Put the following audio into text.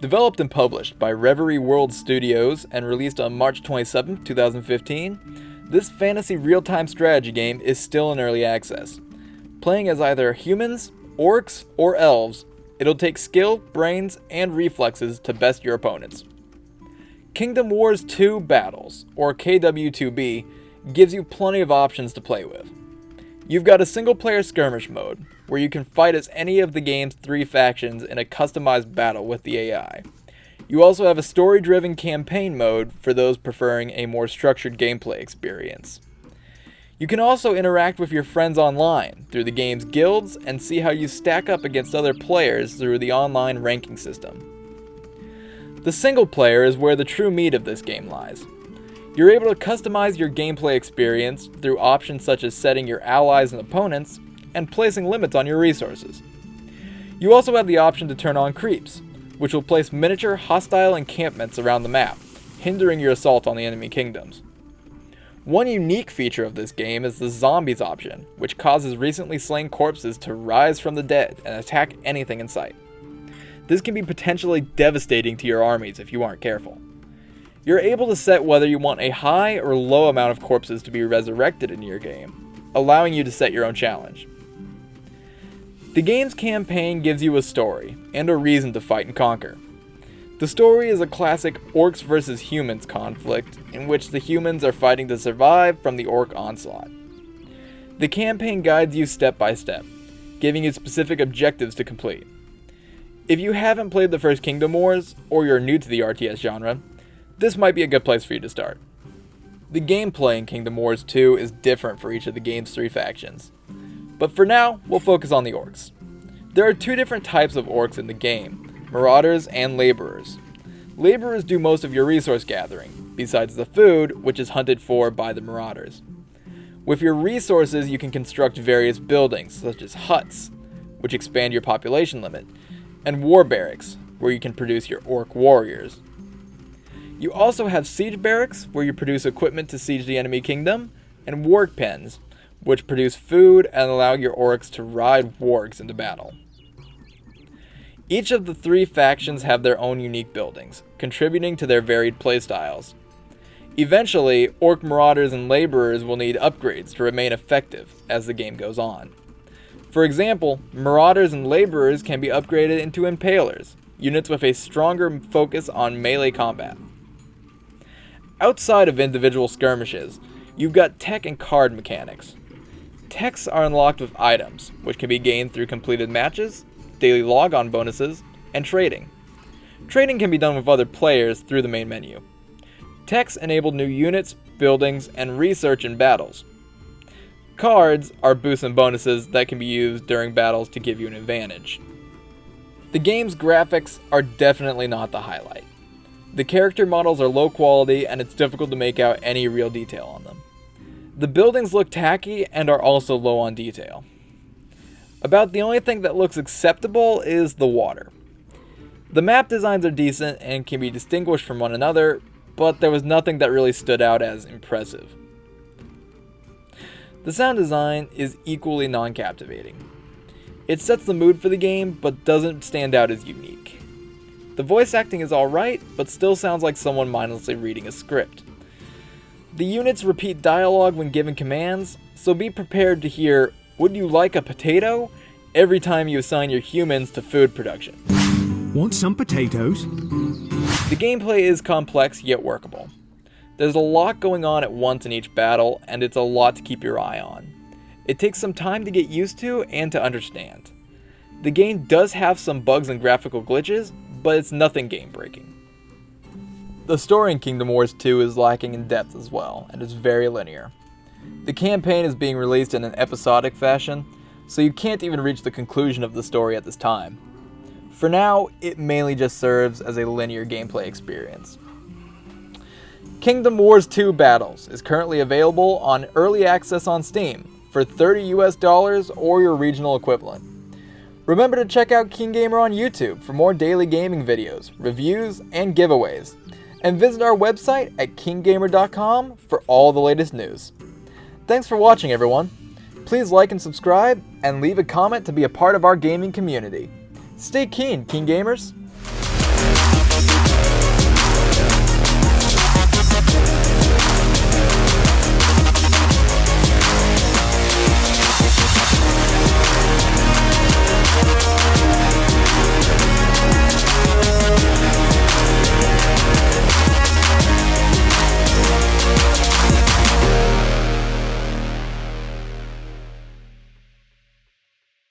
Developed and published by Reverie World Studios and released on March 27, 2015, this fantasy real-time strategy game is still in early access. Playing as either humans, orcs, or elves, it'll take skill, brains, and reflexes to best your opponents. Kingdom Wars 2 Battles, or KW2B, gives you plenty of options to play with. You've got a single-player skirmish mode, where you can fight as any of the game's 3 factions in a customized battle with the AI. You also have a story-driven campaign mode for those preferring a more structured gameplay experience. You can also interact with your friends online through the game's guilds and see how you stack up against other players through the online ranking system. The single player is where the true meat of this game lies. You're able to customize your gameplay experience through options such as setting your allies and opponents and placing limits on your resources. You also have the option to turn on creeps, which will place miniature hostile encampments around the map, hindering your assault on the enemy kingdoms. One unique feature of this game is the zombies option, which causes recently slain corpses to rise from the dead and attack anything in sight. This can be potentially devastating to your armies if you aren't careful. You're able to set whether you want a high or low amount of corpses to be resurrected in your game, allowing you to set your own challenge. The game's campaign gives you a story and a reason to fight and conquer. The story is a classic orcs versus humans conflict in which the humans are fighting to survive from the orc onslaught. The campaign guides you step by step, giving you specific objectives to complete. If you haven't played the first Kingdom Wars, or you're new to the RTS genre, this might be a good place for you to start. The gameplay in Kingdom Wars 2 is different for each of the game's 3 factions. But for now, we'll focus on the orcs. There are 2 different types of orcs in the game, marauders and laborers. Laborers do most of your resource gathering, besides the food, which is hunted for by the marauders. With your resources, you can construct various buildings, such as huts, which expand your population limit, and war barracks, where you can produce your orc warriors. You also have siege barracks, where you produce equipment to siege the enemy kingdom, and warg pens, which produce food and allow your orcs to ride wargs into battle. Each of the 3 factions have their own unique buildings, contributing to their varied playstyles. Eventually, orc marauders and laborers will need upgrades to remain effective as the game goes on. For example, marauders and laborers can be upgraded into impalers, units with a stronger focus on melee combat. Outside of individual skirmishes, you've got tech and card mechanics. Techs are unlocked with items, which can be gained through completed matches, daily log-on bonuses, and trading. Trading can be done with other players through the main menu. Techs enable new units, buildings, and research in battles. Cards are boosts and bonuses that can be used during battles to give you an advantage. The game's graphics are definitely not the highlight. The character models are low quality and it's difficult to make out any real detail on them. The buildings look tacky and are also low on detail. About the only thing that looks acceptable is the water. The map designs are decent and can be distinguished from one another, but there was nothing that really stood out as impressive. The sound design is equally non-captivating. It sets the mood for the game, but doesn't stand out as unique. The voice acting is alright, but still sounds like someone mindlessly reading a script. The units repeat dialogue when given commands, so be prepared to hear, "Would you like a potato?" every time you assign your humans to food production. Want some potatoes? The gameplay is complex yet workable. There's a lot going on at once in each battle, and it's a lot to keep your eye on. It takes some time to get used to and to understand. The game does have some bugs and graphical glitches, but it's nothing game-breaking. The story in Kingdom Wars 2 is lacking in depth as well, and is very linear. The campaign is being released in an episodic fashion, so you can't even reach the conclusion of the story at this time. For now, it mainly just serves as a linear gameplay experience. Kingdom Wars 2 Battles is currently available on early access on Steam for $30 US or your regional equivalent. Remember to check out KeenGamer on YouTube for more daily gaming videos, reviews, and giveaways. And visit our website at KeenGamer.com for all the latest news. Thanks for watching, everyone. Please like and subscribe, and leave a comment to be a part of our gaming community. Stay keen, KeenGamers!